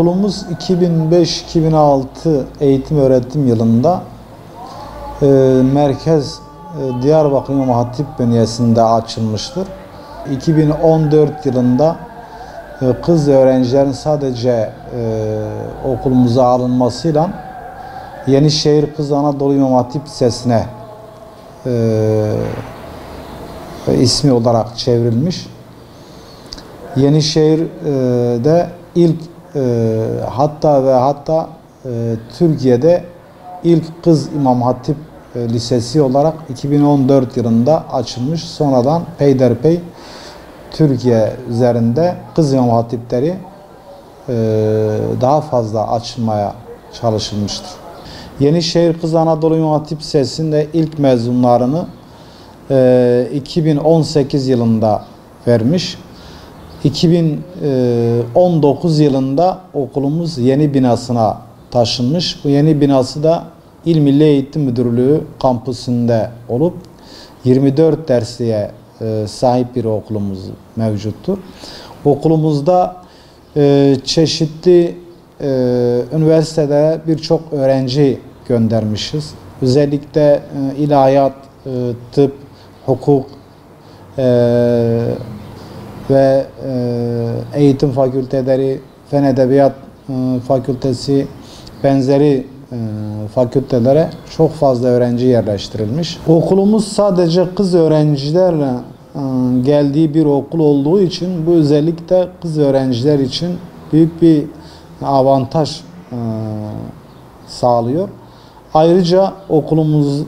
Okulumuz 2005-2006 eğitim öğretim yılında merkez Diyarbakır İmam Hatip bünyesinde açılmıştır. 2014 yılında kız öğrencilerin sadece okulumuza alınmasıyla Yenişehir Kız Anadolu İmam Hatip Lisesi'ne ismi olarak çevrilmiş. Yenişehir'de ilk hatta Türkiye'de ilk kız İmam Hatip Lisesi olarak 2014 yılında açılmış. Sonradan peyderpey Türkiye üzerinde kız İmam Hatipleri daha fazla açılmaya çalışılmıştır. Yenişehir Kız Anadolu İmam Hatip Lisesi'nde ilk mezunlarını 2018 yılında vermiş. 2019 yılında okulumuz yeni binasına taşınmış. Bu yeni binası da İl Milli Eğitim Müdürlüğü kampüsünde olup 24 dersliğe sahip bir okulumuz mevcuttur. Okulumuzda çeşitli üniversitelere birçok öğrenci göndermişiz. Özellikle ilahiyat, tıp, hukuk ve eğitim fakülteleri, fen edebiyat fakültesi benzeri fakültelere çok fazla öğrenci yerleştirilmiş. Okulumuz sadece kız öğrencilerle geldiği bir okul olduğu için bu özellikle kız öğrenciler için büyük bir avantaj sağlıyor. Ayrıca okulumuz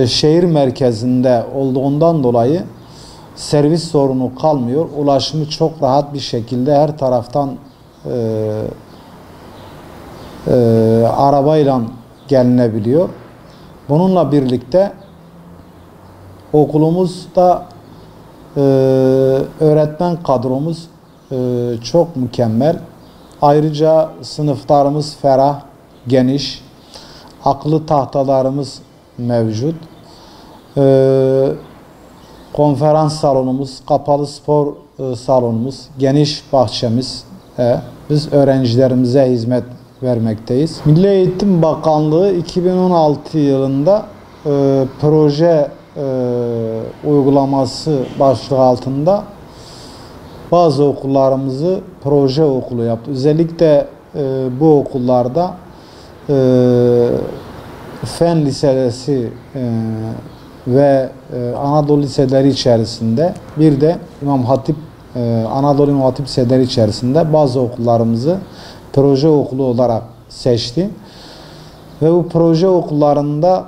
şehir merkezinde olduğundan dolayı servis sorunu kalmıyor. Ulaşımı çok rahat bir şekilde her taraftan arabayla gelinebiliyor. Bununla birlikte okulumuzda öğretmen kadromuz çok mükemmel. Ayrıca sınıflarımız ferah, geniş, akıllı tahtalarımız mevcut. Konferans salonumuz, kapalı spor salonumuz, geniş bahçemiz. Biz öğrencilerimize hizmet vermekteyiz. Milli Eğitim Bakanlığı 2016 yılında proje uygulaması başlığı altında bazı okullarımızı proje okulu yaptı. Özellikle bu okullarda fen liseleri ve Anadolu liseleri içerisinde bir de İmam Hatip Anadolu İmam Hatip liseleri içerisinde bazı okullarımızı proje okulu olarak seçti. Ve bu proje okullarında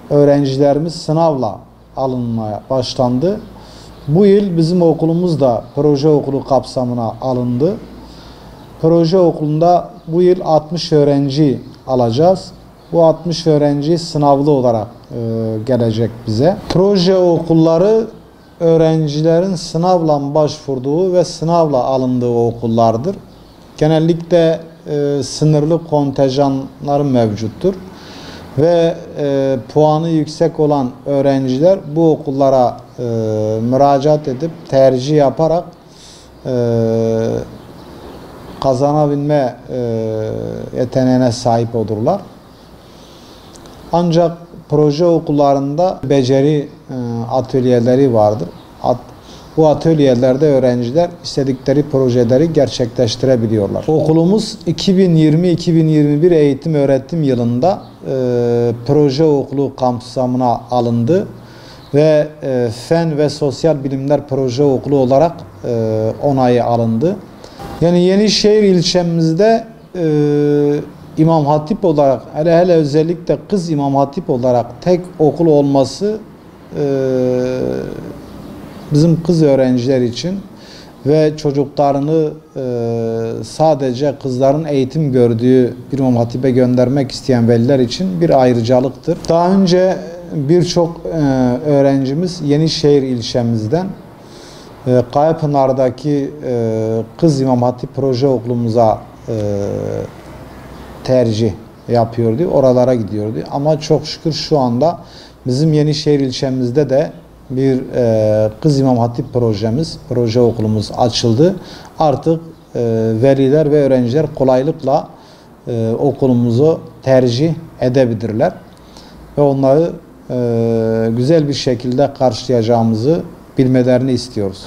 öğrencilerimiz sınavla alınmaya başlandı. Bu yıl bizim okulumuz da proje okulu kapsamına alındı. Proje okulunda bu yıl 60 öğrenci alacağız. Bu 60 öğrenci sınavlı olarak gelecek bize. Proje okulları öğrencilerin sınavla başvurduğu ve sınavla alındığı okullardır. Genellikle sınırlı kontenjanlar mevcuttur. Ve puanı yüksek olan öğrenciler bu okullara müracaat edip tercih yaparak kazanabilme yeteneğine sahip olurlar. Ancak proje okullarında beceri atölyeleri vardır. Bu atölyelerde öğrenciler istedikleri projeleri gerçekleştirebiliyorlar. Okulumuz 2020-2021 eğitim öğretim yılında proje okulu kapsamına alındı ve fen ve sosyal bilimler proje okulu olarak onayı alındı. Yani Yenişehir ilçemizde İmam Hatip olarak hele özellikle kız İmam Hatip olarak tek okul olması bizim kız öğrenciler için ve çocuklarını sadece kızların eğitim gördüğü bir İmam Hatip'e göndermek isteyen veliler için bir ayrıcalıktır. Daha önce birçok öğrencimiz Yenişehir ilçemizden Kayapınar'daki Kız İmam Hatip Proje Okulumuza tercih yapıyordu. Oralara gidiyordu. Ama çok şükür şu anda bizim Yenişehir ilçemizde de bir Kız İmam Hatip projemiz, proje okulumuz açıldı. Artık veliler ve öğrenciler kolaylıkla okulumuzu tercih edebilirler. Ve onları güzel bir şekilde karşılayacağımızı bilmelerini istiyoruz.